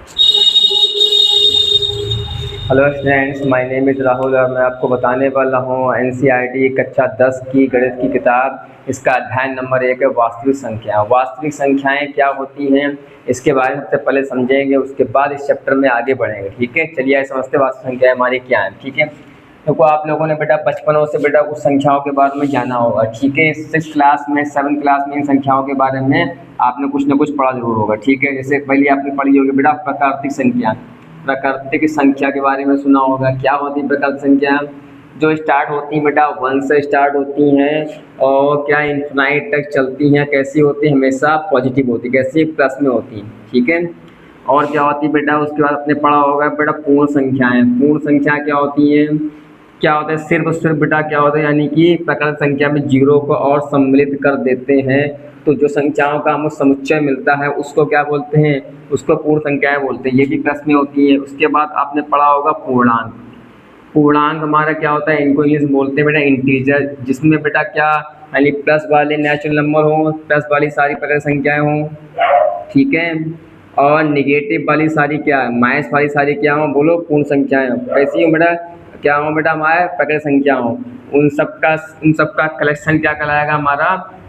Hello students, my name is Rahul और मैं आपको बताने वाला हूँ एनसीईआरटी कक्षा 10 की गणित की किताब। इसका अध्याय नंबर 1 है वास्तविक संख्या। वास्तविक संख्याएं क्या होती हैं इसके बारे में सबसे पहले समझेंगे, उसके बाद इस चैप्टर में आगे बढ़ेंगे। ठीक है, चलिए आइए समझते हैं वास्तविक संख्याएं हमारी क्या हैं। ठीक है, देखो आप लोगों ने बेटा बचपनों से बेटा कुछ संख्याओं के बारे में जाना होगा। ठीक है, 6 क्लास में 7 क्लास में इन संख्याओं के बारे में आपने कुछ ना कुछ पढ़ा जरूर होगा। ठीक है, जैसे पहले आपने पढ़ी होगी बेटा प्राकृतिक संख्या। प्राकृतिक संख्या के बारे में सुना होगा। क्या होती है प्राकृतिक संख्या? जो स्टार्ट होती हैं बेटा 1 से स्टार्ट होती हैं और क्या इन्फिनाइट तक चलती हैं। कैसी होती है? हमेशा पॉजिटिव होती है। कैसी? प्लस में होती हैं। ठीक है, और क्या होती है बेटा उसके बाद आपने पढ़ा होगा बेटा पूर्ण संख्याएं। पूर्ण संख्या क्या होती हैं? क्या होता है? सिर्फ और सिर्फ बेटा क्या होता है, यानी कि प्राकृतिक संख्या में जीरो को और सम्मिलित कर देते हैं। तो जो संख्याओं का हमें समुच्चय मिलता है उसको क्या बोलते हैं? उसको पूर्ण संख्याएं बोलते हैं। ये भी प्लस में होती है। उसके बाद आपने पढ़ा होगा पूर्णांक। पूर्णांक हमारा क्या होता है? इनको इंग्लिश में बोलते हैं बेटा इंटीजर, जिसमें बेटा क्या यानी प्लस वाले नेचुरल नंबर हो, प्लस वाली सारी प्राकृतिक संख्याएं हों। ठीक है, और निगेटिव वाली सारी क्या है? माइनस वाली सारी क्या हो? बोलो पूर्ण संख्याएं हो। कैसी हो बेटा? क्या हो बेटा? हमारे प्राकृतिक संख्या हो। उन सब का कलेक्शन क्या कहलाएगा?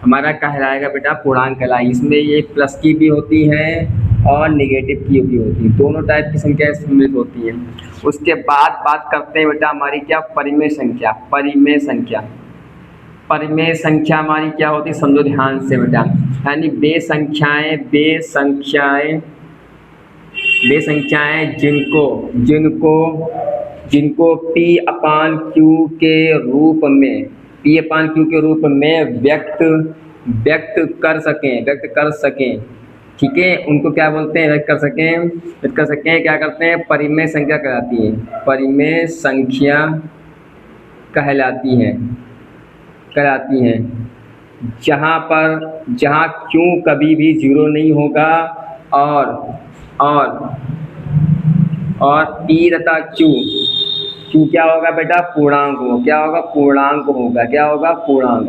हमारा कहलाएगा बेटा पूर्णांक कहलाएगी। इसमें ये प्लस की भी होती हैं और निगेटिव की भी होती हैं। दोनों टाइप की संख्याएं सम्मिलित होती हैं। उसके बाद बात करते हैं बेटा हमारी क्या? परिमेय संख्या। परिमेय संख्या, परिमेय संख्या हमारी क्या होती है? समझो ध्यान से बेटा, यानी वे संख्याएं जिनको पी अपान क्यू के रूप में व्यक्त कर सकें। ठीक है, उनको क्या बोलते हैं? व्यक्त कर सकें क्या करते हैं? परिमेय संख्या कहलाती है। परिमेय संख्या कहलाती हैं। जहाँ क्यों कभी भी जीरो नहीं होगा और पी तथा क्यू क्या होगा बेटा? पूर्णांक हो। क्या होगा? पूर्णांक होगा। क्या होगा? पूर्णांक।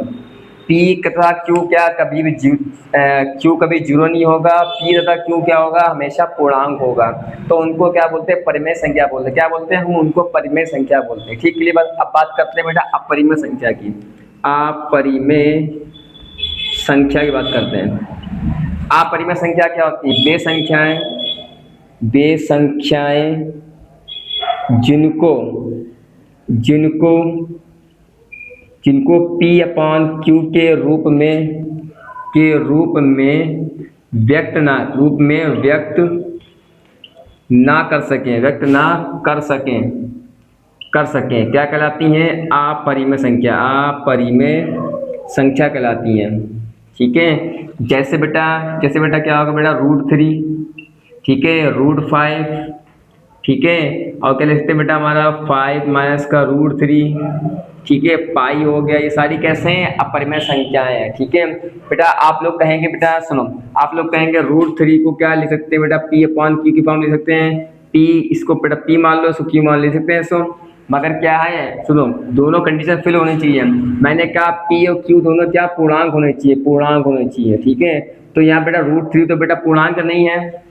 पी तथा क्यू क्या कभी भी क्यू कभी जीरो नहीं होगा। पी तथा क्यू क्या होगा? हमेशा पूर्णांक होगा। तो उनको क्या बोलते हैं? परिमेय संख्या बोलते हैं। क्या बोलते हैं? हम उनको परिमेय संख्या बोलते हैं। ठीक है, अब बात करते हैं बेटा अपरिमेय संख्या की। अपरिमेय संख्या की बात करते हैं। अपरिमेय संख्या क्या होती है? वे संख्याएं जिनको पी अपान क्यू के रूप में व्यक्त ना कर सकें क्या कहलाती हैं? अपरिमेय संख्या कहलाती हैं। ठीक है, जैसे बेटा क्या होगा बेटा? √3। ठीक है, √5। ठीक है, और क्या लिखते हैं बेटा? हमारा 5 माइनस का √3। ठीक है, पाई हो गया। ये सारी कैसे हैं? अपरिमेय संख्याएं हैं। ठीक है बेटा, आप लोग कहेंगे बेटा सुनो, आप लोग कहेंगे √3 को क्या लिख सकते हैं बेटा? पी अपॉन क्यू की फॉर्म लिख सकते हैं। पी इसको बेटा पी मान लो, इसको क्यू मान ले सकते हैं। सो मगर क्या है, सुनो, दोनों कंडीशन फिल होनी चाहिए। मैंने कहा पी और क्यू दोनों क्या? पूर्णांक होने चाहिए। ठीक है, तो यहाँ बेटा √3 तो बेटा पूर्णांक नहीं है।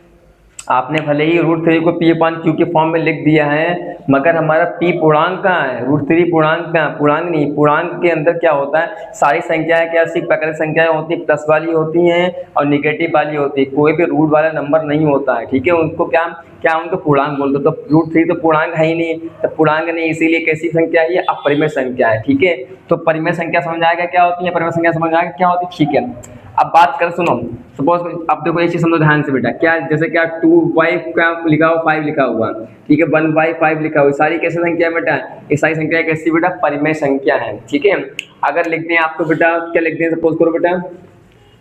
आपने भले ही √3 को पी अपान क्यू के फॉर्म में लिख दिया है, मगर हमारा पी पूर्णांक कहाँ है? √3 पूर्णांक कहाँ? पूर्णांक नहीं। पूर्णांक के अंदर क्या होता है? सारी संख्याएं क्या? सिर्फ प्राकृतिक संख्याएं होती हैं, प्लस वाली होती हैं और निगेटिव वाली होती है। कोई भी रूट वाला नंबर नहीं होता है। ठीक है, उनको उनको पूर्णांक बोलते। तो √3 तो पूर्णांक है ही नहीं, तो पूर्णांक नहीं, इसीलिए कैसी संख्या है? ये अपरिमेय संख्या है। ठीक है, तो परिमेय संख्या समझ आएगा क्या होती है? परिमेय संख्या समझ आएगा क्या होती है? ठीक है, अब बात कर, सुनो, सपोज अब देखो एक चीज समझो ध्यान से बेटा। क्या जैसे क्या 2/5 क्या लिखा हुआ? 5 लिखा हुआ। ठीक है, 1/5 लिखा हुआ। सारी कैसी संख्या है बेटा? ये सारी संख्या कैसी बेटा? परिमेय संख्या है। ठीक है, अगर लिखते हैं आपको बेटा, क्या लिखते हैं? सपोज करो बेटा,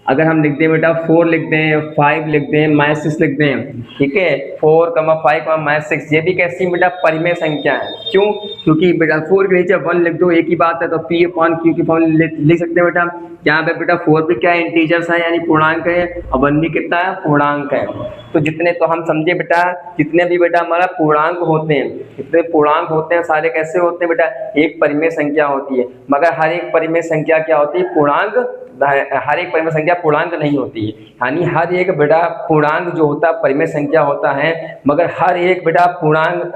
अगर हम लिखते हैं बेटा 4 लिखते हैं, 5 लिखते हैं, -6 लिखते हैं। ठीक है, 4, 5, -6, ये भी कैसी बेटा? परिमेय संख्या है। क्यों? क्योंकि बेटा 4 के नीचे 1 लिख दो, एक ही बात है। तो पी अपॉन क्यू की फॉर्म लिख सकते हैं बेटा। यहाँ पे बेटा 4 भी क्या है? इंटीजर्स है, यानी पूर्णांक है, और 1 भी कितना है? पूर्णांक है। तो जितने तो हम समझे बेटा, जितने भी बेटा हमारा पूर्णांक होते हैं, जितने पूर्णांक होते हैं सारे कैसे होते हैं बेटा? एक परिमेय संख्या होती है, मगर हर एक परिमेय संख्या क्या होती है? पूर्णांक हर एक परिमेय संख्या पूर्णांक नहीं होती है, यानी हर एक बेटा पूर्णांक जो होता है परिमेय संख्या होता है, मगर हर एक बेटा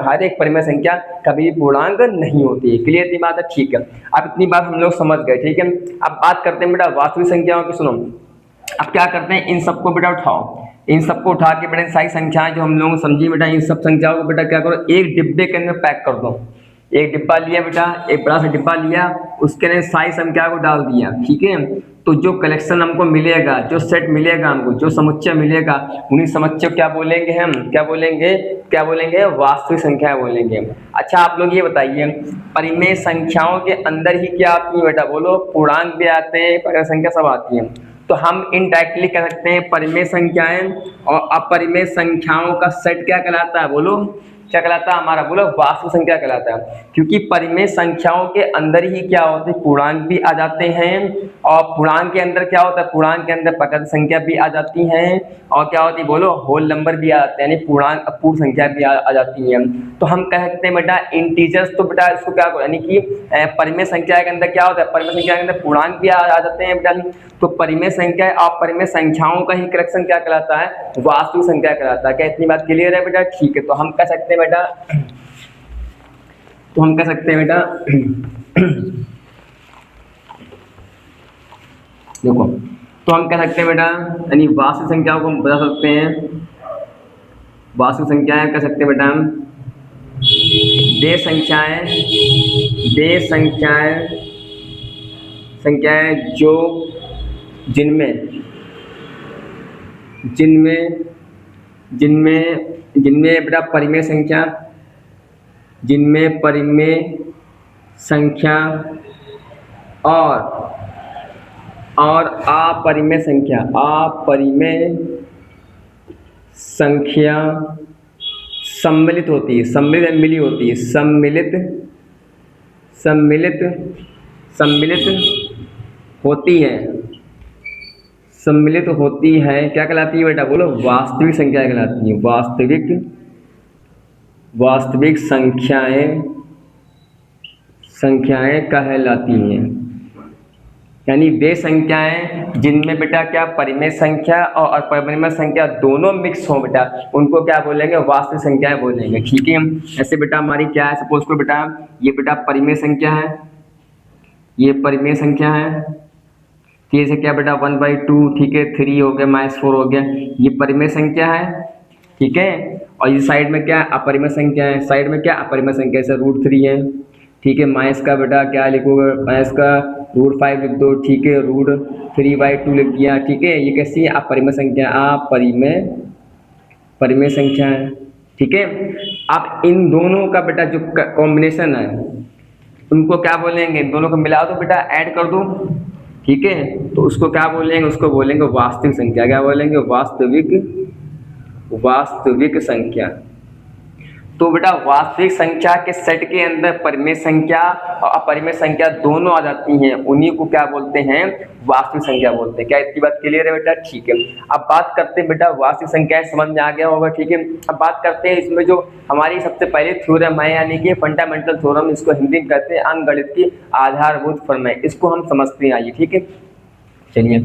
हर एक परिमेय संख्या कभी पूर्णांक नहीं होती है। क्लियर थी बात है? ठीक है, अब इतनी बात हम लोग समझ गए। ठीक है, अब बात करते हैं बेटा वास्तविक संख्याओं की। सुनो, अब क्या करते हैं, इन सबको बेटा उठाओ, इन सबको उठा के बेटा सारी संख्याएं जो हम लोग समझी बेटा, इन सब संख्याओं को बेटा क्या करो, एक डिब्बे के अंदर पैक कर दो। एक डिब्बा लिया बेटा, एक बड़ा सा डिब्बा लिया, उसके अंदर सारी संख्या को डाल दिया। ठीक है, तो जो कलेक्शन हमको मिलेगा, जो सेट मिलेगा हमको, जो समुच्चय मिलेगा, उन्हीं समुच्चय क्या बोलेंगे हम, क्या बोलेंगे वास्तविक संख्या बोलेंगे। अच्छा आप लोग ये बताइए, परिमेय संख्याओं के अंदर ही क्या आती है बेटा, बोलो, पूर्णांक भी आते हैं, परिमेय संख्या सब आती है। तो हम इनडायरेक्टली कह सकते हैं परिमेय संख्याएं और अपरिमेय संख्याओं का सेट क्या कहलाता है, बोलो क्या कहलाता है हमारा, बोलो वास्तविक संख्या कहलाता है। क्योंकि परिमेय संख्याओं के अंदर ही क्या होते हैं, पूर्णांक भी आ जाते हैं, और पूर्णांक के अंदर क्या होता है, पूर्णांक के अंदर प्रकृत संख्या भी आ जाती हैं, और क्या होती है, बोलो होल नंबर भी आ जाते हैं, यानी पूर्णांक पूर्ण संख्या भी आ जाती है। तो हम कह सकते हैं बेटा इंटीजर्स, तो बेटा इसको क्या करो, यानी कि परिमेय संख्या के अंदर क्या होता है, परिमेय संख्या के अंदर पूर्णांक भी आ जाते हैं बेटा। तो परिमेय संख्या और परिमेय संख्याओं का ही करेक्शन क्या कहलाता है, वास्तविक संख्या कहलाता है। क्या इतनी बात क्लियर है बेटा? ठीक है, तो हम कह सकते हैं बेटा, देखो, तो हम कह सकते हैं बेटा, यानी वास्तविक संख्याओं को हम बता सकते हैं, वास्तविक संख्याएं कह सकते हैं बेटा हम दे संख्याएं जो जिनमें बेटा परिमेय संख्या, और अपरिमेय संख्या सम्मिलित होती है, सम्मिलित होती है, क्या कहलाती है बेटा, बोलो वास्तविक संख्या कहलाती है। वास्तविक संख्याएं कहलाती हैं, यानी वे संख्याएं जिनमें बेटा क्या परिमेय संख्या और अपरिमेय संख्या दोनों मिक्स हो बेटा, उनको क्या बोलेंगे, वास्तविक संख्याएं बोलेंगे। ठीक है, ऐसे बेटा हमारी क्या है, सपोज करो बेटा ये बेटा परिमेय संख्या है, ये परिमेय संख्या है, जैसे क्या बेटा 1/2, ठीक है, 3 हो गया, -4 हो गया, ये परिमेय संख्या है। ठीक है, और ये साइड में क्या अपरिमेय संख्या है, साइड में क्या अपरिमेय संख्या, जैसे √3 है। ठीक है, माइनस का बेटा क्या लिखोगे, माइनस का √5 लिख दो। ठीक है, √3/2 लिख दिया। ठीक है, ये कैसी है, अपरिमेय संख्या, परिमेय संख्या है। ठीक है, अब इन दोनों का बेटा जो कॉम्बिनेशन है, उनको क्या बोलेंगे, इन दोनों को मिला दो बेटा, ऐड कर दो। ठीक है, तो उसको क्या बोलेंगे, उसको बोलेंगे वास्तविक संख्या। क्या बोलेंगे, वास्तविक संख्या। तो बेटा वास्तविक संख्या के सेट के अंदर परिमेय संख्या और अपरिमेय संख्या दोनों आ जाती हैं, उन्हीं को क्या बोलते हैं, वास्तविक संख्या बोलते हैं। क्या इतनी बात क्लियर है बेटा? ठीक है, अब बात करते हैं बेटा वास्तविक संख्या समझ में आ गया होगा। ठीक है, अब बात करते हैं इसमें जो हमारी सबसे पहले थ्योरम है, यानी कि फंडामेंटल थ्योरम, इसको हिंदी में कहते हैं अंकगणित की आधारभूत प्रमेय, इसको हम समझते हैं। आइए, ठीक है, चलिए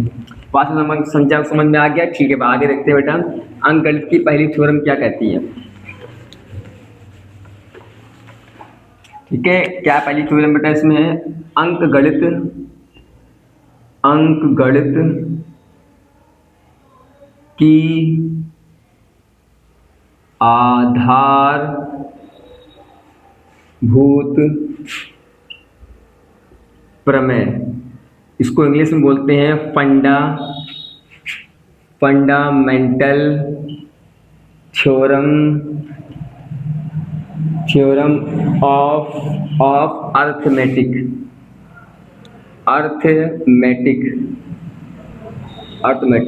वास्तविक संख्या समझ में आ गया। ठीक है, आगे देखते हैं बेटा अंकगणित की पहली थ्योरम क्या कहती है। ठीक है, क्या पहली थ्योरम बेटा इसमें है, अंकगणित की आधारभूत प्रमेय, इसको इंग्लिश में बोलते हैं फंडामेंटल थ्योरम ऑफ अर्थमेटिक,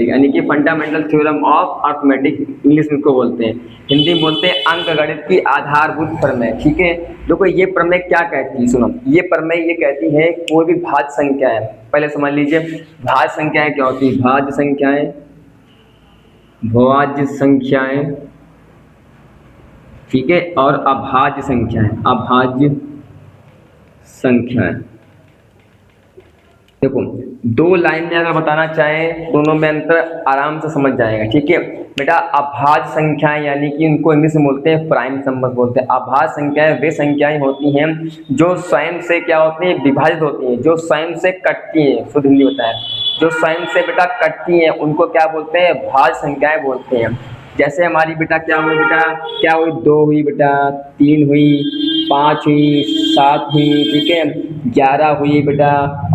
यानी कि fundamental theorem of arithmetic, English में इसको बोलते हैं, हिंदी में बोलते हैं अंकगणित की आधारभूत प्रमेय। ठीक है, देखो ये प्रमेय क्या कहती है, सुनो, ये प्रमेय ये कहती है कोई भी भाज्य संख्या है, पहले समझ लीजिए भाज्य संख्याएं क्या होती है, भाज्य संख्याएं, ठीक है, और अभाज्य संख्याएं, देखो, दो लाइन में अगर बताना चाहें, दोनों में अंतर आराम से समझ जाएगा। ठीक है बेटा, अभाज्य संख्याएं यानी कि उनको इंग्लिश में बोलते हैं प्राइम नंबर बोलते हैं। अभाज्य संख्याएं वे संख्याएं होती हैं जो स्वयं से क्या होती हैं, विभाजित होती हैं, जो स्वयं से कटती हैं। शुद्ध हिंदी बताएं, जो स्वयं से बेटा कटती हैं उनको क्या बोलते हैं, भाज्य संख्याएं बोलते हैं। जैसे हमारी बेटा क्या हुई, बेटा क्या हुई, 2 हुई बेटा, 3 हुई, 5 हुई, 7 हुई, ठीक है, 11 हुई बेटा,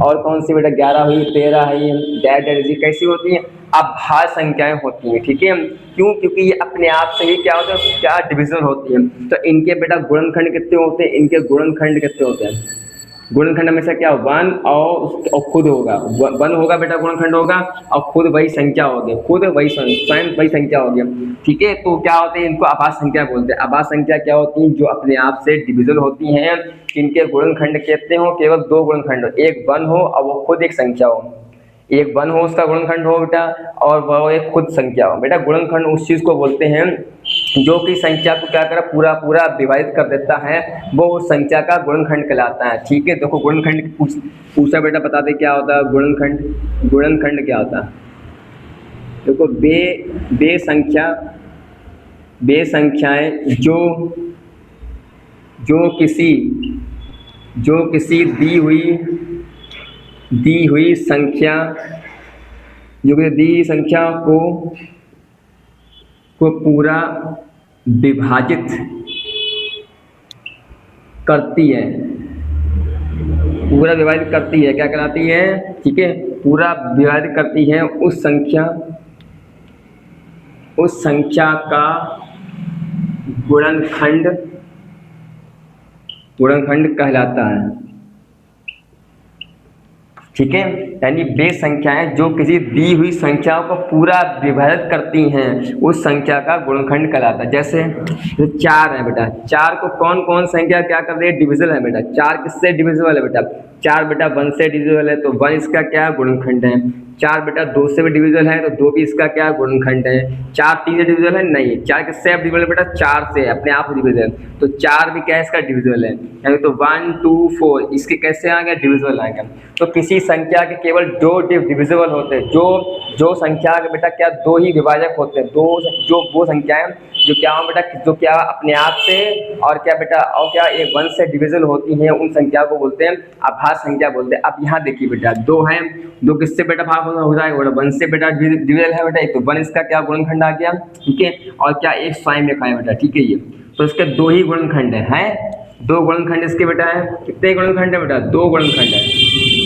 और कौन सी बेटा, 11 हुई, 13 हुई, डैड कैसी होती हैं, अभाज्य संख्याएं होती हैं। ठीक है, क्यों, क्योंकि ये अपने आप से ही क्या होता है, क्या डिविजन होती है। तो इनके बेटा गुणनखंड कितने होते हैं, इनके गुणनखंड कितने होते हैं, गुणनखंड हमेशा क्या, 1 और खुद होगा, 1 होगा बेटा, गुणनखंड होगा, और खुद वही संख्या होगी, खुद वही स्वयं वही संख्या होगी। ठीक है, तो क्या होते हैं, इनको अभाज्य संख्या बोलते हैं। अभाज्य संख्या क्या होती है, जो अपने आप से डिविजल होती हैं, इनके गुणनखंड कहते हो केवल 2 गुणनखंड हो, एक 1 हो और वो खुद एक संख्या हो, एक 1 हो उसका गुणनखंड हो बेटा, और वह एक खुद संख्या हो। बेटा गुणनखंड उस चीज को बोलते हैं जो कि संख्या को क्या करे, पूरा पूरा विभाजित कर देता है, वो उस संख्या का गुणनखंड कहलाता है। ठीक है, देखो गुणनखंड पूछा बेटा, बता दे क्या होता है गुणनखंड, गुणनखंड क्या होता है। देखो बे संख्याएं जो किसी दी हुई संख्या, जो कि दी संख्या को पूरा विभाजित करती है, पूरा विभाजित करती है, क्या कहलाती है, ठीक है, पूरा विभाजित करती है, उस संख्या का गुणनखंड कहलाता है। ठीक है, यानी वे संख्याएं जो किसी दी हुई संख्या को पूरा विभाजित करती हैं, उस संख्या का गुणनखंड कहलाता है। जैसे 4 है बेटा, 4 को कौन कौन संख्या क्या कर रही है, डिविजिबल है बेटा। 4 किससे डिविजिबल है बेटा, 4 बेटा 1 से डिविजिबल है, तो 1 इसका क्या गुणनखंड है। 4 बेटा 2 से भी डिविजिबल है, तो 2 भी इसका क्या गुणनखंड है। 4 3 से डिविजिबल है, नहीं। 4 किससे डिविजिबल है बेटा, 4 से अपने आप डिविजिबल है, तो 4 भी क्या है, इसका डिविजिबल है। यानी तो 1 2 4 इसके कैसे आ गया, डिविजिबल आ गया। तो किसी संख्या के केवल 2 डिविजिबल होते हैं, जो संख्या के बेटा क्या 2 ही विभाजक होते हैं, जो वो संख्याएं जो क्या हो बेटा, जो क्या अपने आप से और क्या बेटा, और क्या एक 1 से डिविजिबल होती हैं, उन संख्या को बोलते हैं अभाज्य संख्या बोलते हैं। अब यहाँ देखिए बेटा 2 है, 2 किससे बेटा भाग हो जाएगा बेटा, 1 से बेटा डिविजिबल है बेटा, तो 1 इसका क्या गुणनखंड आ गया। ठीक है, और क्या एक स्वयं रेखा है बेटा। ठीक है, ये तो इसके 2 ही गुणनखंड है, 2 गुणनखंड इसके बेटा है। कितने गुणनखंड है बेटा, 2 गुणनखंड है।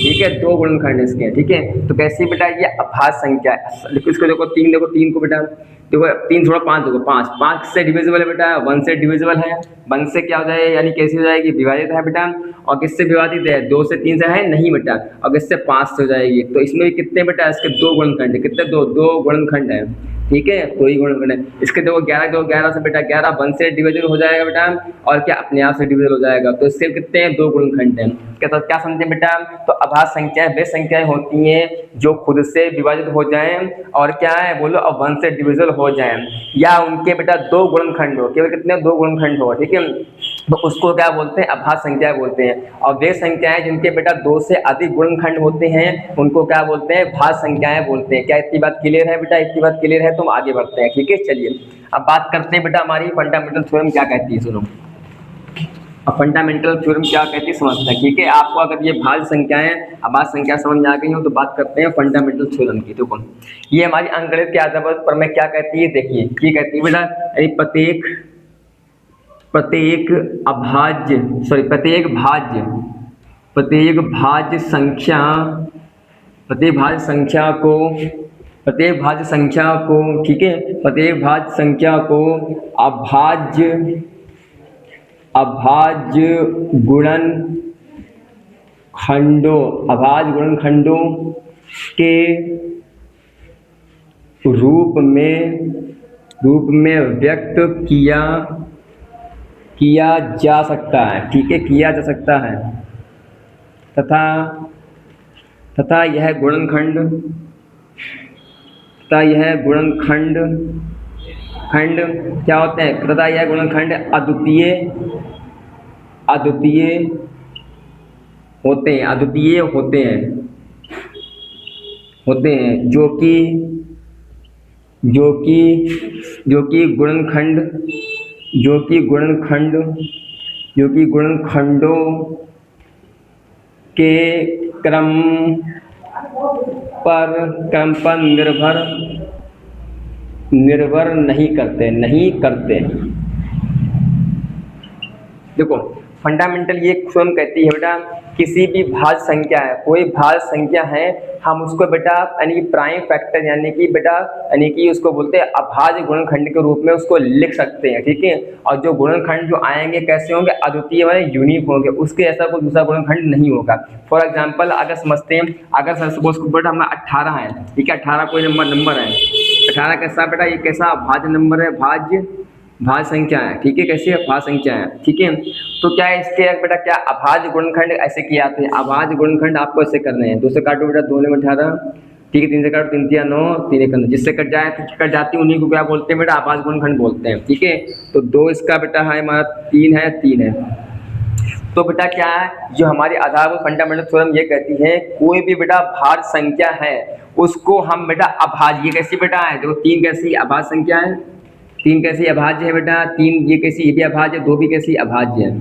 ठीक है, 2 गुणनखंड इसके। ठीक है, तो कैसी बेटा, ये अभाज्य संख्या है। इसको देखो 3 को बेटा, देखो 3 थोड़ा 5 देखो, 5 से डिविजिबल है बेटा, 1 से डिविजिबल है, 1 से क्या हो जाएगा, यानी कैसी हो जाएगी, विभाजित है बेटा। और किससे विभाजित है, 2 से 3 से है नहीं बेटा, और किससे 5 से हो जाएगी। तो इसमें कितने बेटा, इसके 2 गुणनखंड, कितने 2 गुणनखंड है। ठीक है, 2 ही गुणनखंड है इसके। देखो 11 से बेटा 11 1 से डिविजन हो जाएगा बेटा, और क्या अपने आप से डिविजन हो जाएगा, तो इससे कितने हैं, 2 गुणनखंड हैं। क्या समझे बेटा, तो अभाज्य संख्याएं वे संख्याएं होती हैं जो खुद से विभाजित हो जाएं और क्या है बोलो, और 1 से डिविजन हो जाएं, या उनके बेटा 2 गुणनखंड हो, केवल कितने 2 गुणनखंड हो। ठीक है, तो उसको क्या बोलते हैं, अभाज्य संख्याएं बोलते हैं। और वे संख्याएं जिनके बेटा 2 से अधिक गुणनखंड होते हैं, उनको क्या बोलते हैं, भाज्य संख्याएं बोलते हैं। क्या इतनी बात क्लियर है बेटा, इतनी बात क्लियर है, तो हम आगे बढ़ते हैं। ठीक है, चलिए अब बात करते हैं बेटा हमारी फंडामेंटल थ्योरम क्या कहती है, सुनो। अब फंडामेंटल थ्योरम क्या कहती है समझते हैं। ठीक है, आपको अगर ये भाज्य संख्याएं अभाज्य संख्या समझ में आ गई हो, तो बात करते हैं फंडामेंटल थ्योरम की। देखो ये हमारी अंकगणित के आधार पर मैं क्या कहती है, देखिए ये कहती है बेटा, प्रत्येक भाज्य संख्या को ठीक है, प्रत्येक भाज्य संख्या को अभाज्य गुणनखंडों के रूप में व्यक्त किया जा सकता है। ठीक है, किया जा सकता है, तथा यह गुणनखंड क्या होते हैं, तथा यह गुणनखंड अद्वितीय होते हैं। होते हैं जो कि गुणनखंड जो कि गुणनखंडों के क्रम पर निर्भर नहीं करते। देखो फंडामेंटल ये स्वयं कहती है बेटा, किसी भी भाज्य संख्या है, कोई भाज्य संख्या है, हम उसको बेटा यानी प्राइम फैक्टर यानी कि बेटा यानी कि उसको बोलते हैं अभाज्य गुणनखंड के रूप में उसको लिख सकते हैं, ठीक है। और जो गुणनखंड जो आएंगे कैसे होंगे, अद्वितीय वाले यूनिक होंगे, उसके ऐसा कोई दूसरा गुणनखंड नहीं होगा। फॉर एग्जाम्पल अगर समझते हैं, अगर सपोज बेटा हमें 18 है, ठीक है, 18 कोई नंबर है, 18 कैसा बेटा, ये कैसा भाज्य नंबर है, भाज्य संख्या है, ठीक है, कैसी है, भाज्य संख्या है, ठीक है। तो क्या है इसके बेटा, क्या अभाज्य गुणनखंड ऐसे किए आते हैं, अभाज्य गुणनखंड आपको ऐसे करने हैं, 2 से काटो बेटा, 2 में 18, ठीक है, 3 से काटो, 3 तिया 9, 3 एक 9, जिससे कट जाए तो कट जाती है, उन्हीं को क्या बोलते हैं बेटा, अभाज्य गुणनखंड बोलते हैं, ठीक है। तो 2 इसका बेटा है हमारा 3 है, 3 है। तो बेटा क्या है, जो हमारी आधारभूत फंडामेंटल थ्योरम ये कहती है, कोई भी बेटा भाज्य संख्या है उसको हम बेटा अभाज्य, ये कैसी बेटा है, देखो 3 कैसी अभाज्य संख्या है, 3 कैसी अभाज्य है बेटा, 3 ये कैसी, ये भी अभाज्य है, 2 भी कैसी अभाज्य है,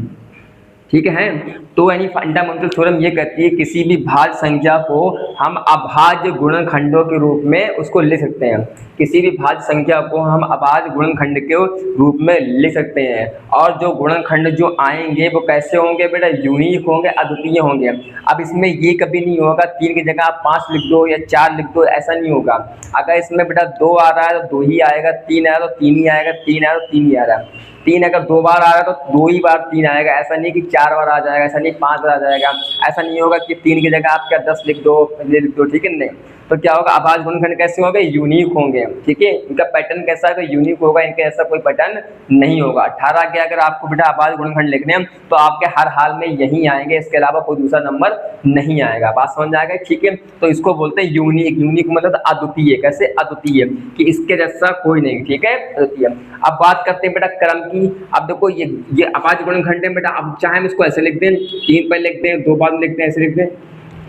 ठीक है। तो यानी फंडामेंटल थ्योरम ये कहती है किसी भी भाज्य संख्या को हम अभाज्य गुणनखंडों के रूप में उसको लिख सकते हैं, किसी भी भाज्य संख्या को हम अभाज्य गुणनखंड के रूप में लिख सकते हैं। और जो गुणनखंड जो आएंगे वो कैसे होंगे बेटा, यूनिक होंगे, अद्वितीय होंगे। अब इसमें ये कभी नहीं होगा 3 की जगह आप 5 लिख दो या 4 लिख दो, ऐसा नहीं होगा। अगर इसमें बेटा 2 आ रहा है तो 2 ही आएगा, 3 आया तो 3 ही आएगा, 3 आया तो 3 ही आ रहा है, 3 अगर 2 बार आ रहा है तो 2 ही बार 3 आएगा, ऐसा नहीं कि 4 बार आ जाएगा, ऐसा नहीं 5 बार आ जाएगा, ऐसा नहीं होगा कि 3 की जगह आप क्या 10 लिख दो, लिख दो, ठीक है। नहीं, तो क्या होगा, अभाज्य गुणनखंड कैसे होंगे, यूनिक होंगे, ठीक है। इनका पैटर्न कैसा है, यूनिक होगा, इनका ऐसा कोई पैटर्न नहीं होगा। 18 के अगर आपको बेटा अभाज्य गुणनखंड लिखने हैं तो आपके हर हाल में यही आएंगे, इसके अलावा कोई दूसरा नंबर नहीं आएगा, बात समझ आ गई, ठीक है। तो इसको बोलते हैं यूनिक, यूनिक मतलब अद्वितीय, कैसे अद्वितीय, कि इसके जैसा कोई नहीं, ठीक है, अद्वितीय। अब बात करते हैं बेटा क्रम की। अब देखो ये अभाज्य गुणनखंड है बेटा, अब चाहे हम इसको ऐसे लिख दें, 3 पहले लिखते हैं, 2 बाद में लिखते हैं, ऐसे लिख दें,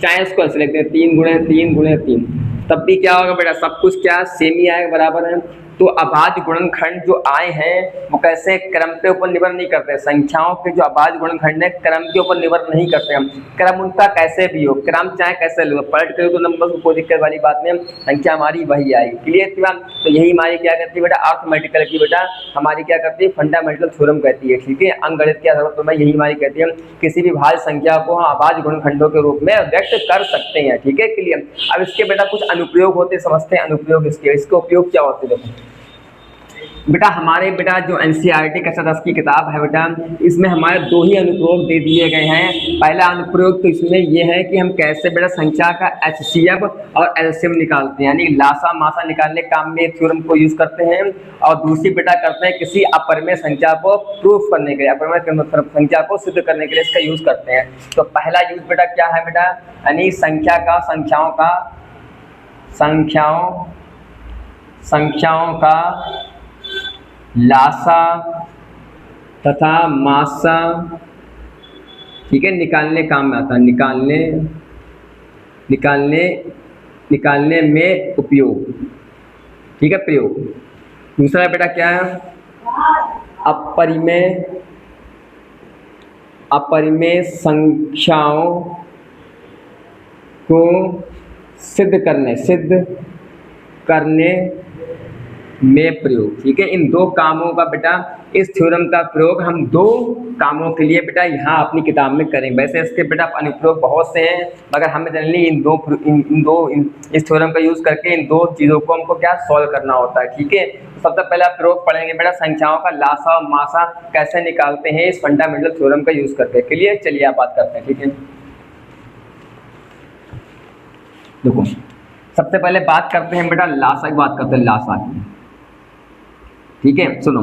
चाहे इसको ऐसे लिखते हैं 3 गुणे 3 गुणे 3, तब भी क्या होगा बेटा, सब कुछ क्या सेम ही आएगा, बराबर है। तो अभाज्य गुणनखंड जो आए हैं वो कैसे, क्रम के ऊपर निर्भर नहीं करते, संख्याओं के जो अभाज्य गुणनखंड है क्रम के ऊपर निर्भर नहीं करते हम, क्रम उनका कैसे भी हो, क्रम चाहे कैसे लो, पलट करो तो नंबर को कोई दिक्कत वाली बात नहीं, संख्या हमारी वही आएगी, क्लियर थी बात। तो यही हमारी क्या कहती है बेटा, अर्थमेटिकल की बेटा हमारी क्या करती है, फंडामेंटल थ्योरम कहती है, ठीक है। अंकगणित के आधार पर यही हमारी कहती है, किसी भी भाज्य संख्या को हम अभाज्य गुणनखंडों के रूप में व्यक्त कर सकते हैं, ठीक है, क्लियर। अब इसके बेटा कुछ अनुप्रयोग होते, समझते हैं अनुप्रयोग इसके उपयोग क्या होते हैं। देखो बेटा हमारे बेटा जो एनसीईआरटी कक्षा 10 की किताब है बेटा, इसमें हमारे 2 ही अनुप्रयोग दे दिए गए हैं। पहला अनुप्रयोग तो इसमें ये है कि हम कैसे बेटा संख्या का एचसीएफ और एलसीएम निकालते हैं, यानी लासा मासा निकालने के काम में थ्योरम को यूज करते हैं। और दूसरी बेटा करते हैं किसी अपरिमेय संख्या को प्रूफ करने के लिए, अपरिमेय संख्या को सिद्ध करने के लिए इसका यूज करते हैं। तो पहला यूज बेटा क्या है बेटा, यानी संख्याओं का लासा तथा मासा, ठीक है, निकालने काम में आता है, निकालने में उपयोग, ठीक है, प्रयोग। दूसरा बेटा क्या है, अपरिमेय संख्याओं को सिद्ध करने में प्रयोग, ठीक है। इन 2 कामों का बेटा, इस थ्योरम का प्रयोग हम 2 कामों के लिए बेटा यहाँ अपनी किताब में करें। वैसे इसके बेटा अनुप्रयोग बहुत से हैं, मगर हमें जनरली इस थ्योरम का यूज करके इन 2 चीज़ों को हमको क्या सॉल्व करना होता है, ठीक है। सबसे पहले आप प्रयोग पढ़ेंगे बेटा, संख्याओं का लासा और मासा कैसे निकालते हैं इस फंडामेंटल थ्योरम का यूज करके, क्लियर। चलिए आप बात करते हैं, ठीक है। देखो सबसे पहले बात करते हैं बेटा लासा की, बात करते हैं लासा की, ठीक है। सुनो,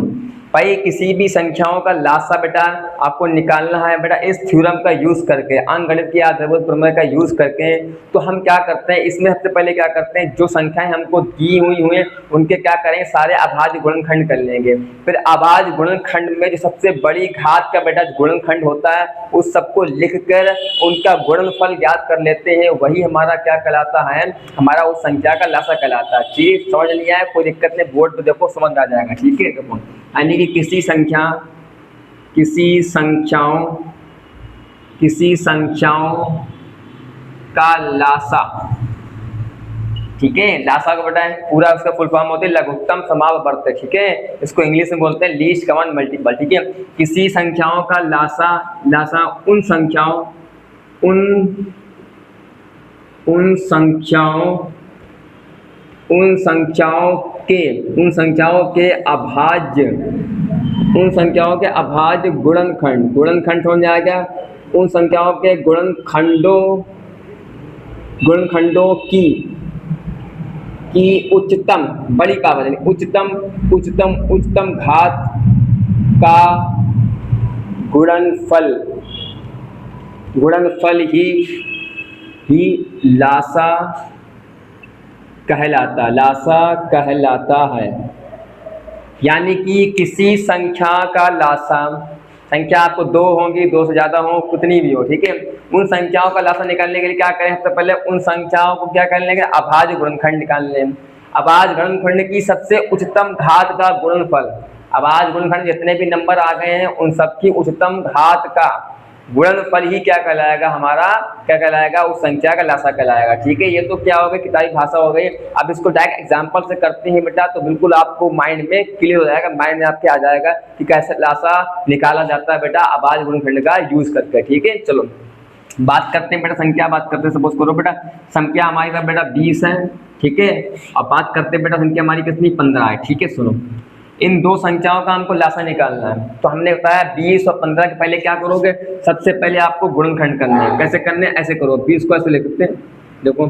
भाई किसी भी संख्याओं का लासा बेटा आपको निकालना है बेटा इस थ्योरम का यूज करके, अंकगणित के आधारभूत प्रमेय का यूज करके। तो हम क्या करते हैं इसमें, सबसे पहले क्या करते हैं, जो संख्याएं हमको दी हुई हैं उनके क्या करेंगे, सारे अभाज्य गुणनखंड कर लेंगे। फिर अभाज्य गुणनखंड में जो सबसे बड़ी घात का बेटा गुणनखंड होता है उस सबको लिखकर उनका गुणनफल ज्ञात कर लेते हैं, वही हमारा क्या कहलाता है, हमारा उस संख्या का लासा कहलाता है। चीज समझ लिया है, कोई दिक्कत नहीं, बोर्ड पे देखो समझ आ जाएगा। ठीक है, देखो यानी कि किसी संख्याओं का लासा, ठीक है, लासा को बेटा पूरा उसका फुल फॉर्म होता है लघुत्तम समावर्त, ठीक है, इसको इंग्लिश में बोलते हैं लीस्ट कॉमन मल्टीपल। ठीक है, किसी संख्याओं का लासा उन संख्याओं के अभाज्य गुणनखंड समझ आ गया, उन संख्याओं के गुणनखंडों की उच्चतम, बड़ी पावर उच्चतम घात का गुणनफल ही लासा कहलाता है। यानी कि किसी संख्या का लासा, संख्या आपको 2 होंगी, 2 से ज्यादा हो, कितनी भी हो, ठीक है, उन संख्याओं का लासा निकालने के लिए क्या करें, सबसे पहले उन संख्याओं को क्या कर लेंगे, अभाज्य गुणनखंड निकाल लें। अभाज्य गुणनखंड की सबसे उच्चतम घात का गुणनफल, अभाज्य गुणनखंड जितने भी नंबर आ गए हैं उन सबकी उच्चतम घात का गुणनफल ही क्या कहलाएगा, हमारा क्या कहलाएगा, उस संख्या का लासा कहलाएगा। ठीक है, ये तो क्या हो गई, किताबी भाषा हो गई। अब इसको डायरेक्ट एग्जांपल से करते हैं बेटा तो बिल्कुल आपको माइंड में क्लियर हो जाएगा, माइंड में आपके आ जाएगा कि कैसे लासा निकाला जाता है बेटा अभाज्य गुणनखंड का यूज करके। ठीक है, चलो बात करते हैं बेटा, संख्या बात करते हैं। सपोज करो बेटा संख्या हमारी पास बेटा 20 है, ठीक है, अब बात करते हैं बेटा संख्या हमारी कितनी 15 है। ठीक है, सुनो, इन दो संख्याओं का हमको लासा निकालना है। तो हमने बताया 20 और 15 के पहले क्या करोगे, सबसे पहले आपको गुणनखंड करना है। कैसे करने, ऐसे करो, 20 को ऐसे लिखते हैं, देखो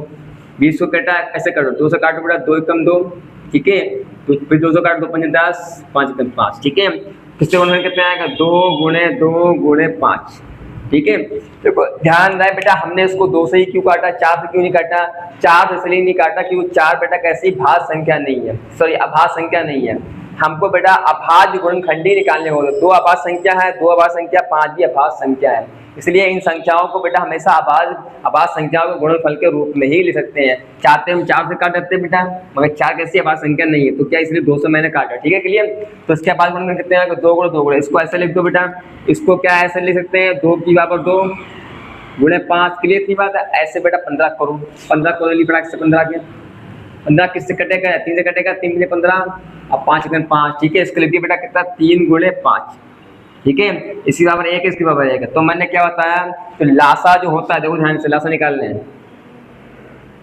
20 को काटा ऐसे करो, 2 से काटो बेटा, 2 एकम 2, ठीक है, तो फिर 2 से काटो, 2 पंजे 10, 5 एकम 5, ठीक है, किससे गुणनखंड कितना आएगा, 2 गुणे 2 गुणे 5। ठीक है, देखो ध्यान रहे बेटा, हमने इसको 2 से ही क्यों काटा, 4 से क्यों नहीं काटा, 4 से इसलिए नहीं काटा क्योंकि 4 बेटा कैसी भाज्य संख्या नहीं है, सॉरी अभाज्य संख्या नहीं है। हमको बेटा अभाज्य गुणनखंडी निकालने होगा, 2 अभाज्य संख्या है, 2 अभाज्य संख्या, 5 भी अभाज्य संख्या है, इसलिए इन संख्याओं को बेटा हमेशा अभाज्य संख्याओं को गुणनफल के रूप में ही ले सकते हैं। चाहते हम 4 से काट सकते हैं बेटा, मगर 4 कैसी अभाज्य संख्या नहीं है, तो क्या इसलिए 2 से मैंने काटा। ठीक है, क्लियर। तो इसके बाद गुणनखंड कितने हैं, 2 गुणे 2 गुणे, इसको ऐसे लिख दो बेटा, इसको क्या ऐसे लिख सकते हैं, 2 की बराबर 2 गुणे 5, क्लियर की बात है। ऐसे बेटा 15 करो, 15 करो बेटा, इससे 15 के 15 किससे कटेगा, 3 से कटेगा, 3 में 15 और 5 में 5। ठीक है, इसके लिए बेटा कितना, 3 गुणे 5, ठीक है, इसकी बराबर 1, इसकी बराबर 1। तो मैंने क्या बताया, तो लासा जो होता है, देखो ध्यान से लासा निकाल लें,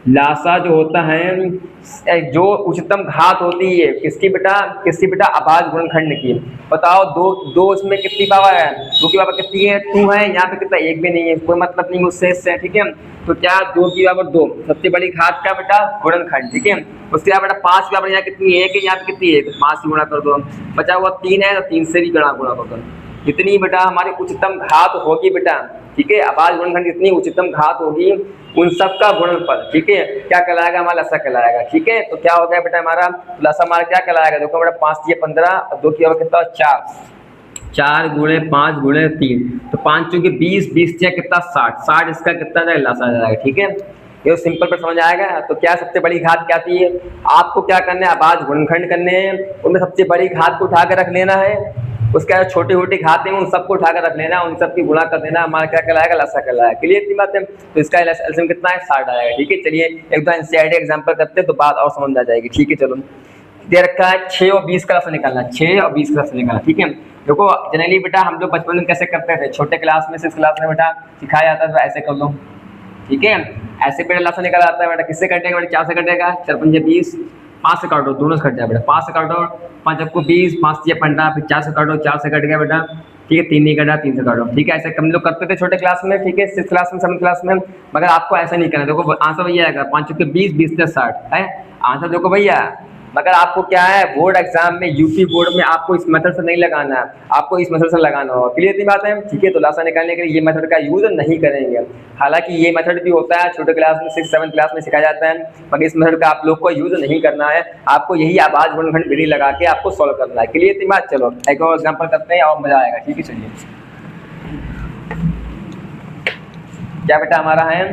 लासा जो होता है, जो उच्चतम घात होती है किसकी बेटा, अभाज्य गुणनखंड की। बताओ दो इसमें कितनी पावर है, 2 की पावर कितनी है, 2 है, यहाँ पे कितना, 1 भी नहीं है, कोई मतलब नहीं उससे इससे। ठीक है, तो क्या 2 की पावर 2 सबसे बड़ी घात का बेटा गुणनखंड। ठीक है, उसके बाद बेटा 5 की पावर यहाँ कितनी है, 1 है, यहाँ पे कितनी है, 5 से गुणा कर दो, बचा हुआ 3 है, तो 3 से भी गुणा कर दो, जितनी बेटा हमारी उच्चतम घात होगी बेटा, ठीक है, अभाज्य गुणनखंड जितनी उच्चतम घात होगी उन सब का गुणनफल, ठीक है, क्या कहलाएगा, हमारा लासा कहलाएगा। ठीक है, तो क्या हो गया बेटा हमारा लासा, हमारा क्या कहलाएगा, देखो बेटा 5 से 15 और 2 की पावर कितना, 4 गुणे 5 गुणे 3, तो 5 चूंकि 20, 20 से कितना 60, इसका कितना लासा जाएगा। ठीक है, ये सिंपल पर समझ आएगा। तो क्या सबसे बड़ी घात क्या थी, आपको क्या करना है, अभाज्य गुणनखंड करने हैं, उनमें सबसे बड़ी घात को उठा कर रख लेना है, उसके छोटी छोटी घातें उन सबको उठाकर रख लेना, उन सब की गुणा कर देना, हमारा क्या कहलाएगा, लासा कहलाएगा। क्लियर इतनी बात है। तो इसका एलसीएम कितना है, 60 आएगा। ठीक है, चलिए एक दो एनसीईआरटी एग्जांपल करते हैं तो बात और समझ आ जाएगी। ठीक है, चलो दे रखा है 6 और 20 का लासा निकालना, 6 और 20 का लासा निकालना। ठीक है, देखो जनरली बेटा हम लोग बचपन में कैसे करते थे, छोटे क्लास में 6 क्लास में बेटा सिखाया जाता था, ऐसे कर लो। ठीक है, ऐसे बेटा लासा निकाला जाता है बेटा, किससे कटेगा बेटा, 4 से कटेगा, 4 पंजे 20, 5 से काटो, दोनों से कट जाए बेटा, 5 से काटो, 5 आपको 20, 5 से 15, फिर 4 से काटो, 4 से कट गया बेटा। ठीक है, 3 नहीं कटा, 3 से काटो। ठीक है, ऐसे हम लोग करते थे छोटे क्लास में। ठीक है, 6 क्लास में, 7 क्लास में, मगर आपको ऐसा नहीं करना। देखो आंसर भैया आएगा 5 चुके 20, 20 से 60 है आंसर, देखो भैया मगर आपको क्या है, बोर्ड एग्जाम में, यूपी बोर्ड में आपको इस मेथड से नहीं लगाना है, आपको इस मेथड से लगाना होगा। क्लियर इतनी बात है, ठीक है। तो लासा निकालने के लिए ये मेथड का यूज नहीं करेंगे। हालांकि ये मेथड भी होता है, छोटे क्लास में 6-7 क्लास में सिखाया जाता है, मगर इस मेथड का आप लोग को यूज नहीं करना है। आपको यही आवाज गुणनखंड विधि लगा के आपको सॉल्व करना है। क्लियर इतनी बात। चलो एक और एग्जाम्पल करते हैं और मजा आएगा। ठीक है, चलिए। क्या बेटा हमारा है,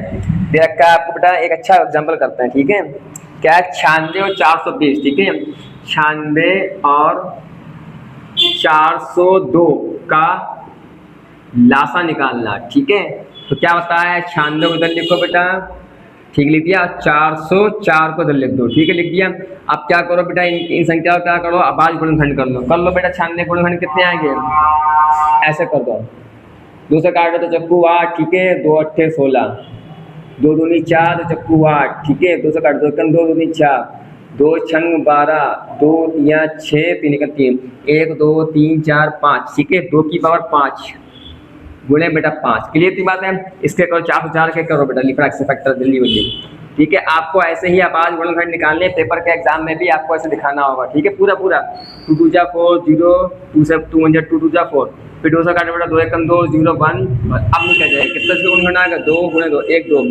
दे रखा है आपको बेटा, एक अच्छा एग्जाम्पल करते हैं। ठीक है, क्या है, 96 और 420। ठीक है, 96 और 402 का लासा निकालना। ठीक है, तो क्या होता है, 96 को इधर लिखो बेटा, ठीक लिख दिया, 404 को इधर लिख दो। ठीक है, लिख दिया। अब क्या करो बेटा, इन संख्याओं क्या करो, आवाज गुणनखंड कर लो बेटा। 96 गुणनखंड कितने आएंगे, ऐसे कर दो, 2 से काट दो तो चक्कू 8। ठीक है, 2 8 16, 2 दूनी 4 तो चक्कू 8। ठीक है, 2 से काट दो, 2 दूनी 4, 2 छंग 12, 2 तिया 6, 3 का 3, 1 2 3 4 5। ठीक है, 2 की पावर 5 गुणे बेटा 5। क्लियर की बात है। इसके करो 404 के करो बेटा, लिखा फैक्टर जल्दी बोलिए। ठीक है, आपको ऐसे ही आवाज गुणनखंड निकालने, पेपर के एग्जाम में भी आपको ऐसे दिखाना होगा। ठीक है, पूरा 2 2 जा 4 0, 2 से 2 1 जा 2 2 जा 4, फिर 2 से काटे बेटा 2 1 2 0 1। अब नहीं कह जाए कितना से गुणनखंड आएगा, 2 गुणे 2 1 2,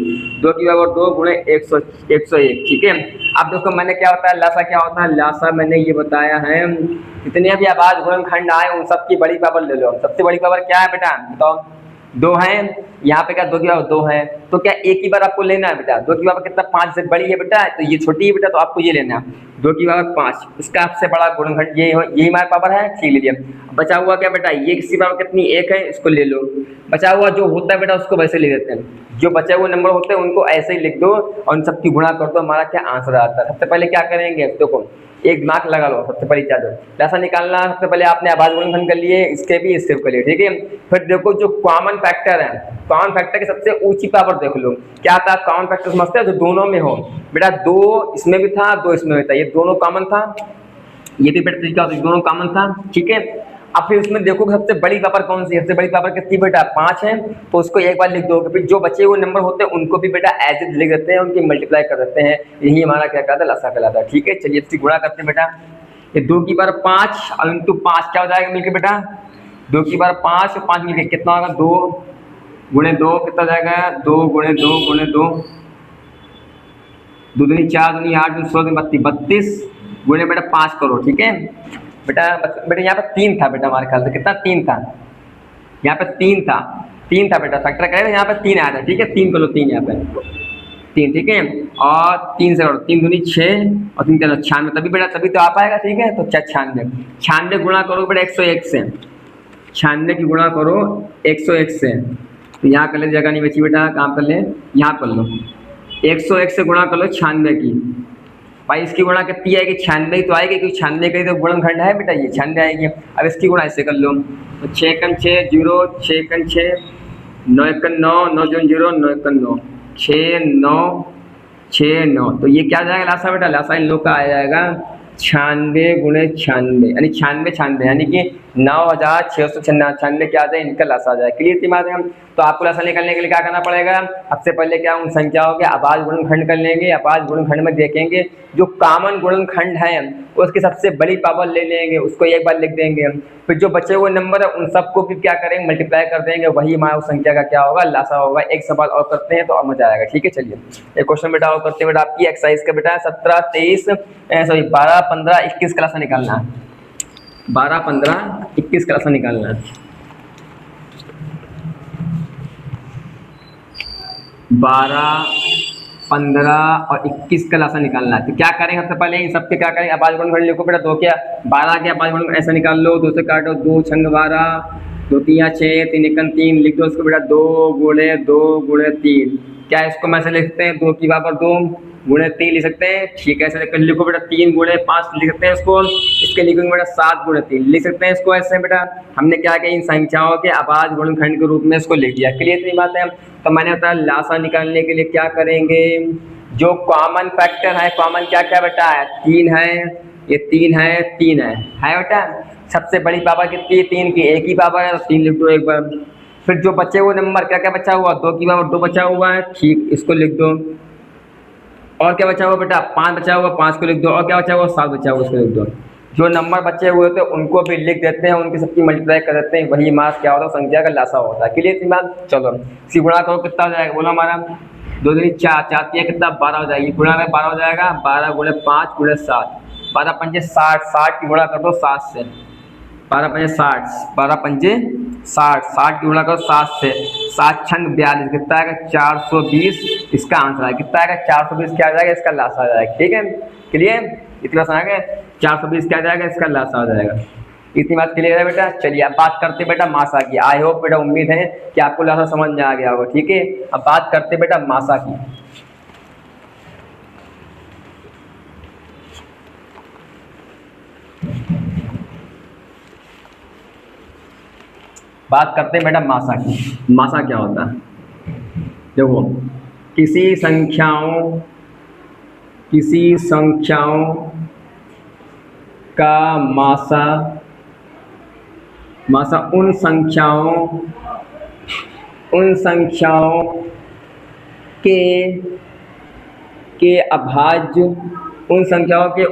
2 की पावर 2 गुणे 101। ठीक है, अब देखो मैंने क्या होता है, लासा क्या होता है, लासा मैंने ये बताया है, जितने भी आवाज गुणनखंड आए उन सबकी बड़ी पावर ले लो। सबसे बड़ी पावर क्या है बेटा, बताओ। 2 है, यहाँ पे क्या 2 की पावर 2 है, तो क्या एक ही बार आपको लेना है बेटा। 2 की पावर कितना, 5 से बड़ी है बेटा, तो ये छोटी है बेटा, तो आपको ये लेना है 2 की पावर 5। इसका आपसे बड़ा गुणनखंड ये यही हमारे पावर है। ठीक लीजिए, बचा हुआ क्या बेटा, ये किसी पावर कितनी 1 है, इसको ले लो। बचा हुआ जो होता है बेटा उसको वैसे ले लेते हैं, जो बचे हुए नंबर होते हैं उनको ऐसे ही लिख दो और उन सबकी गुणा कर दो, हमारा क्या आंसर आता है। सबसे पहले क्या करेंगे, देखो एक दिमाग लगा लो, सबसे पहले क्या दो ऐसा निकालना। सबसे पहले आपने आवाज गुणनखंड कर लिए, इसके भी इसके कर लिए। ठीक है, फिर देखो जो कॉमन फैक्टर है, कॉमन फैक्टर की सबसे ऊंची पावर देख लो क्या था। कॉमन फैक्टर समझते हैं जो दोनों में हो बेटा, 2 इसमें भी था 2 इसमें भी था, ये दोनों कॉमन था, ये भी बेटा तरीका दोनों कॉमन था। ठीक है, अब फिर उसमें देखो सबसे बड़ी पावर कौन सी है, सबसे बड़ी पावर कितनी बेटा 5 है, तो उसको एक बार लिख दोगे। फिर जो बचे हुए नंबर होते हैं उनको भी बेटा एज इट लिख देते हैं, उनकी मल्टीप्लाई कर देते हैं। यही हमारा क्या कहता है, लसा कहलाता है। ठीक है, चलिए इसकी गुणा करते हैं बेटा। ये 2 की पावर 5 और इंटू 5 क्या हो जाएगा मिलकर बेटा, 2 की पावर 5 और 5 मिलकर कितना होगा, 2 गुणे 2 कितना हो जाएगा, 2 गुणे 2 गुणे 2, 2 दूनी 4 दूनी 8 दूनी 16 32 गुणे बेटा 5 करो। ठीक है बेटा, बेटा यहाँ पे 3 था बेटा, हमारे ख्याल से कितना 3 था, यहाँ पे 3 था बेटा, फैक्टर करेगा यहाँ पे 3 आया था। ठीक है, 3 कर लो, 3 यहाँ पे 3। ठीक है, और 3 से करो, 3 दूनी 6 और 3 चलो 96, तभी बेटा तभी तो आ पाएगा। ठीक है, तो 96 गुणा करो बेटा 101 से, 96 की गुणा करो 101 से, तो यहाँ कर ले, जगह नहीं बची बेटा, काम कर ले, यहाँ कर लो 101 से गुणा कर लो 96 की। भाई इसकी गुणा कितनी आएगी, 96 तो आएगी, क्योंकि 96 का ही तो गुणनखंड है बेटा, ये 96 आएगी। अब इसकी गुणा ऐसे कर लो, तो 6 कन 6 0, 6 कन 6 9 कन 9 9 जून 0 9 कन 9 6 9 6 9, तो ये क्या जाएगा लासा बेटा, लासा इन लोग का आ जाएगा 96 गुणे 96 यानी 96 यानी कि 9696 क्या आ जाए, इनका लासा आ जाए। क्लियर थी बात है। तो आपको लासा निकालने के लिए क्या करना पड़ेगा, सबसे पहले क्या उन संख्याओं के आवाज गुणनखंड कर लेंगे। आवाज गुणनखंड में देखेंगे जो कॉमन गुणनखंड है उसकी सबसे बड़ी पावर ले लेंगे, उसको एक बार लिख देंगे। फिर जो बचे हुए नंबर है उन सबको भी क्या करेंगे, मल्टीप्लाई कर देंगे, वही हमारा उस संख्या का क्या होगा, लासा होगा। एक सवाल और करते हैं तो अब मजा आएगा। ठीक है, चलिए एक क्वेश्चन बेटा और करते हैं बेटा, आपकी एक्सरसाइज का बेटा 17 23 सॉरी 12 15 21 का लासा निकालना है। 12 15 21 का लासा निकालना है। 12 15 और 21 का लासा निकालना है। तो क्या करेंगे, सबसे पहले इन सबके क्या करेंगे, आवाज गुणनखंड लिखो बेटा। 2 क्या 12 के आवाज गुणनखंड ऐसा निकाल लो, 2 से काटो, 2 छंग 12 2 3 6 3 1 3 लिख दो इसको बेटा, 2 गुणे 2 गुणे 3। क्या इसको मैं ऐसे लिखते हैं, 2 की पावर 2 गुणे 3 लिख सकते हैं। ठीक है, ऐसे लिखो बेटा, 3 गुणे 5 लिख सकते हैं इसको। इसके लिखेंगे बेटा 7 गुणे 3 लिख सकते हैं इसको। ऐसे बेटा हमने क्या किया, इन संख्याओं के आवाज गुणनखंड के रूप में इसको लिख दिया। क्लियर इतनी बात है। तो मैंने बताया लासा निकालने के लिए क्या करेंगे, जो कॉमन फैक्टर है, कॉमन क्या क्या बेटा है, 3 है, ये 3 है 3 है बेटा। सबसे बड़ी पावर कितनी है, 3 की, एक ही पावर है, 3 लिख दो एक बार। फिर जो बचे हुए नंबर क्या क्या बचा हुआ, 2 की पावर 2 बचा हुआ है, ठीक इसको लिख दो। और क्या बचा हुआ बेटा, 5 बचा हुआ, 5 को लिख दो। और क्या बचा हुआ, 7 बचा हुआ, उसको लिख दो। जो नंबर बचे हुए होते हैं उनको भी लिख देते हैं, उनकी सबकी मल्टीप्लाई कर देते हैं, वही मास क्या होता है, संख्या का लासा होता है। क्लियर दिमाग? चलो इसी गुणा करो, कितना हो जाएगा बोलो हमारा, 2 दूनी 4, 4 3 कितना 12 हो जाएगी, गुणा में 12 हो जाएगा, 12 गुणे 5 गुणे 7, 12 पंजे 60, 60 की गुणा कर दो 7 से, 12 पंजे 60, 12 पंजे 60, 60 की गुणा करो 7 से, 7 छंग 42, कितना आएगा 420, इसका आंसर है कितना आएगा 420, क्या आ जाएगा, इसका लासा आ जाएगा। ठीक है, क्लियर? इतना सा आएगा 420 क्या आ जाएगा, इसका लासा आ जाएगा। इतनी बात क्लियर है बेटा? चलिए अब बात करते बेटा मासा की। आई होप बेटा, उम्मीद है कि आपको लासा समझ में आ गया होगा। ठीक है, अब बात करते बेटा मासा की। बात करते हैं बेटा मासा की। मासा क्या होता है? देखो, किसी संख्याओं का मासा उन संख्याओं के अभाज्य, उन संख्याओं के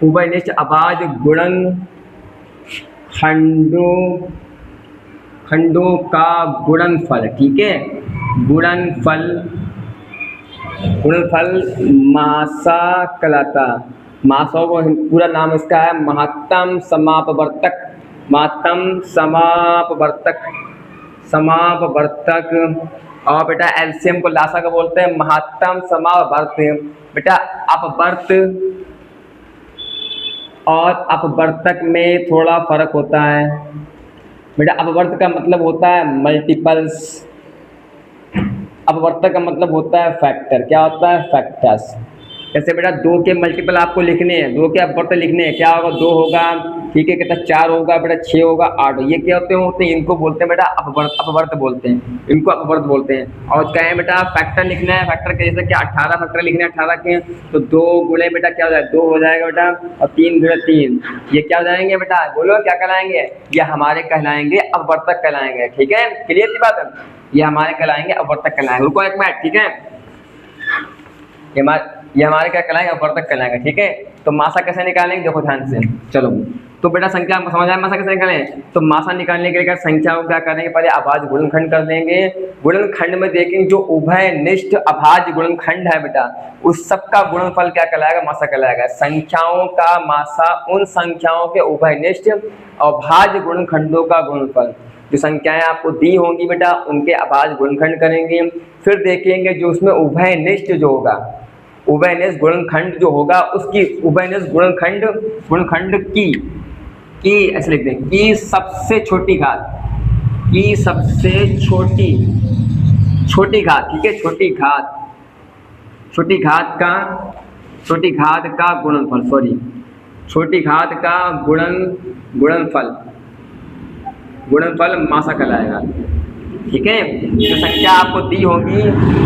उभयनिष्ठ अभाज्य खंडों का गुणनफल। ठीक है, गुणनफल मासा कहलाता। मासा को पूरा नाम इसका है महत्तम समापवर्तक। और बेटा एलसीएम को लासा का बोलते हैं महत्तम समापवर्तक। बेटा अपवर्त और अपवर्तक में थोड़ा फर्क होता है। बेटा अपवर्त का मतलब होता है मल्टीपल्स, अपवर्तक का मतलब होता है फैक्टर। क्या होता है? फैक्टर्स। जैसे बेटा 2 के मल्टीपल आपको लिखने हैं, 2 के अपवर्त लिखने हैं, क्या होगा, 2 होगा, ठीक है, कितना 4 होगा बेटा, 6 होगा, 8 होगा। ये क्या होते हैं इनको बोलते हैं बेटा अपवर्त बोलते हैं, इनको अपवर्त बोलते हैं। और क्या है बेटा, फैक्टर लिखना है, फैक्टर के जैसे क्या 18 फैक्टर लिखने हैं 18 के, तो 2 गुणे बेटा क्या हो जाएगा, 2 हो जाएगा बेटा, और 3 गुणे 3, ये क्या हो जाएंगे बेटा, बोलो क्या कहलाएंगे, ये हमारे कहलाएंगे अपवर्तक कहलाएंगे। ठीक है, क्लियर की बात है? ये हमारे कहलाएंगे अपवर्तक कहलाएंगे। रुको एक मिनट, ठीक है, ये हमारे क्या कहलाएंगे, अपवर्तक कहलाएंगे। ठीक है, तो मासा कैसे निकालेंगे, देखो ध्यान से। चलो तो बेटा संख्या आपको समझ आया मासा कैसे निकालें। तो मासा निकालने के लिए क्या संख्या को क्या करेंगे, पहले अभाज्य गुणनखंड कर देंगे। गुणनखंड में देखेंगे जो उभयनिष्ठ अभाज्य गुणनखंड है बेटा, उस सब का गुणनफल क्या कहलाएगा, मासा कहलाएगा। संख्याओं का मासा उन संख्याओं के उभयनिष्ठ अभाज्य गुणनखंडों का गुणनफल। जो संख्याएं आपको दी होंगी बेटा उनके अभाज्य गुणनखंड करेंगे। फिर देखेंगे जो उसमें उभयनिष्ठ जो होगा, उभयनिष्ठ गुणनखंड जो होगा, उसकी उभयनिष्ठ गुणनखंड की ऐसे लिख दें, की सबसे छोटी घात, की सबसे छोटी घात। ठीक है, छोटी घात का गुणनफल, सॉरी, छोटी घात का गुणनफल मासा कहलाएगा। ठीक है, जो संख्या आपको दी होगी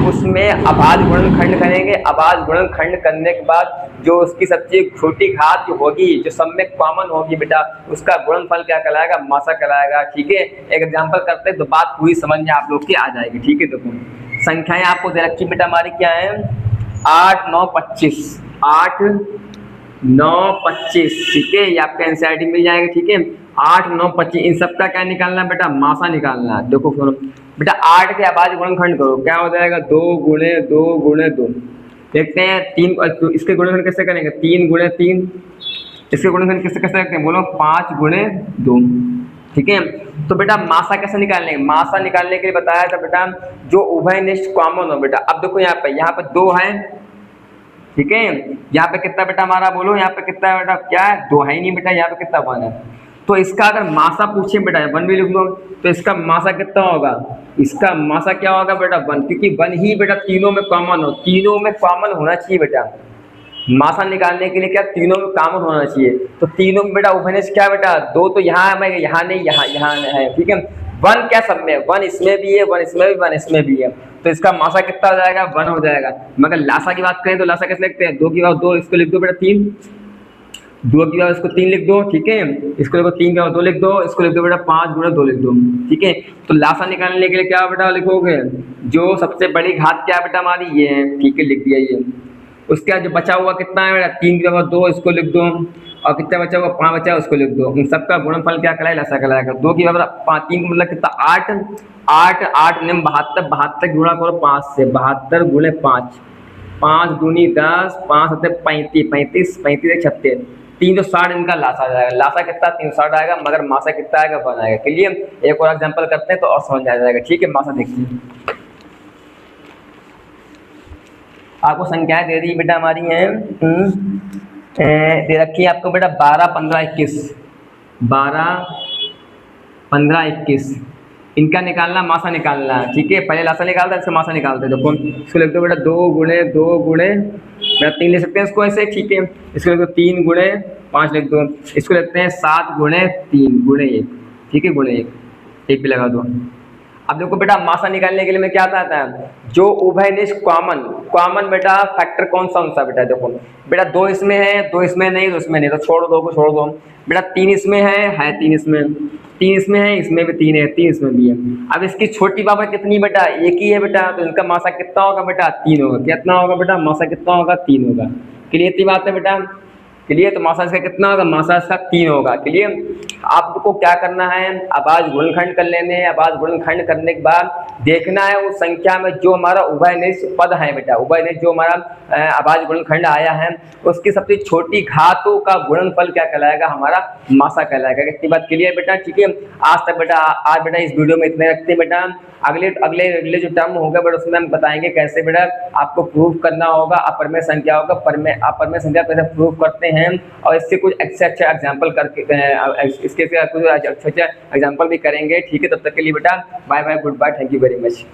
उसमें अभाज्य गुणनखंड करेंगे। अभाज्य गुणनखंड करने के बाद जो उसकी सबसे छोटी घात जो होगी, जो सब में कॉमन होगी बेटा, उसका गुणनफल क्या कहलाएगा, मासा कहलाएगा। ठीक है, एक एग्जांपल करते हैं तो बात पूरी समझ में आप लोग की आ जाएगी। ठीक है, देखो संख्याएं आपको दे रखी बेटा हमारी क्या है, 8 9 25, 8 9 25। ठीक है, ये आपका एनसीईआरटी मिल जाएगा। ठीक है, 8 9 25, इन सब का क्या निकालना है बेटा, मासा निकालना है। देखो सुनो बेटा, 8 के अभाज्य गुणनखंड करो, क्या हो जाएगा, 2 गुणे 2 गुणे 2। देखते हैं 3, तो इसके गुणनखंड कैसे करेंगे, 3 गुणे 3। इसके गुणनखंड कैसे रखते हैं, बोलो 5 गुणे 2। ठीक है, तो बेटा मासा कैसे निकालने, मासा निकालने के लिए बताया था बेटा जो उभयनिष्ठ कॉमन हो बेटा। अब देखो यहाँ पे 2 है। ठीक है, यहाँ पे कितना बेटा हमारा, बोलो यहाँ पे कितना है बेटा, क्या है, 2 है ही नहीं बेटा, यहाँ पे कितना 1 है। तो इसका अगर मासा पूछे बेटा 1 भी लिख दो, तो इसका मासा कितना होगा, इसका मासा क्या होगा बेटा 1, क्योंकि 1 ही बेटा तीनों में कॉमन हो, तीनों में कॉमन होना चाहिए बेटा। मासा निकालने के लिए क्या तीनों में कॉमन होना चाहिए, तो तीनों में बेटा उभयनिष्ठ क्या बेटा, 2 तो यहाँ है, यहाँ नहीं, यहाँ है। ठीक है, 1 क्या सब में, 1 इसमें भी है, 1 इसमें भी, 1 इसमें भी है, तो इसका मासा कितना हो जाएगा, 1 हो जाएगा। मगर लासा की बात करें तो लासा कैसे लिखते हैं, 2 की बात 2, इसको लिख दो बेटा 3। 2 की जगह इसको 3 लिख दो, ठीक है, इसको लिखो 3 की जगह 2 लिख दो, इसको लिख दो बेटा 5 गुणा 2 लिख दो, ठीक है। तो लासा निकालने के लिए क्या बेटा लिखोगे, जो सबसे बड़ी घात क्या बेटा हमारी ये है, ठीक है, लिख दिया ये। उसके बाद जो बचा हुआ कितना है बेटा, 3 की जगह 2, इसको लिख दो, और कितना बचा हुआ 5 बचा है उसको लिख दो। इन सबका गुणनफल क्या कहलाएगा, लसा कहलाएगा। 2 की जगह 5, 3 मतलब कितना 8, 8 8 निम 72, 72 गुणा करो 5 से, 72 गुणे 5, 5 दूनी 10, 5 सत्ते 35, 35 35 36, 360 इनका लासा आ जाएगा। लासा कितना 360 आएगा, मगर मासा कितना आएगा 1 आएगा। क्लियर। एक और एग्जांपल करते हैं तो और समझ आ जाएगा, ठीक है। मासा देखिए, आपको संख्याएं दे दी बेटा हमारी हैं, दे रखी है आपको बेटा 12 15 21, 12 15 21, इनका निकालना मासा निकालना, ठीक है। पहले लासा निकालता है, इससे मासा निकालते हैं। देखो इसको लिख दो बेटा 2 गुणे 2 गुणे बेटा 3 लिख सकते हैं इसको ऐसे, ठीक है। इसको लिख दो 3 गुणे 5 लिख दो, इसको लिखते हैं 7 गुणे 3 गुणे 1, ठीक है, गुणे 1 भी लगा दो। अब देखो बेटा मासा निकालने के लिए मैं क्या आता है, जो उभयनिष्ठ कॉमन बेटा फैक्टर कौन सा बेटा, देखो बेटा 2 इसमें है, 2 इसमें नहीं, तो इसमें नहीं, तो छोड़ दो, छोड़ दो बेटा। 3 इसमें है 3 इसमें, 3 इसमें है, इसमें भी 3 है, 3 इसमें भी है। अब इसकी छोटी पावर कितनी बेटा, 1 ही है बेटा, तो इनका मासा कितना होगा बेटा 3 होगा। कितना होगा बेटा, मासा कितना होगा 3 होगा। क्लियर की बात है बेटा, क्लियर। तो मासा इसका कितना होगा, मासा इसका 3 होगा। क्लियर। आपको क्या करना है, अभाज्य गुणनखंड कर लेने हैं। अभाज्य गुणनखंड करने के बाद देखना है उस संख्या में जो हमारा उभयनिष्ठ पद है बेटा, उभयनिष्ठ जो हमारा अभाज्य गुणनखंड आया है, उसकी सबसे छोटी घातों का गुणनफल क्या कहलाएगा, हमारा मासा कहलाएगा। इतनी बात क्लियर बेटा, ठीक है। आज तक बेटा, आज बेटा इस वीडियो में इतने रखते हैं बेटा। अगले अगले अगले जो टर्म होगा बेटा उसमें हम बताएंगे कैसे बेटा आपको प्रूव करना होगा अपरमेय संख्या होगा, अपरमेय संख्या कैसे प्रूव करते हैं, और इससे कुछ अच्छे एग्जाम्पल करके इसके कुछ अच्छे एग्जाम्पल भी करेंगे, ठीक है। तब तक के लिए बेटा bye bye, goodbye, thank you very much.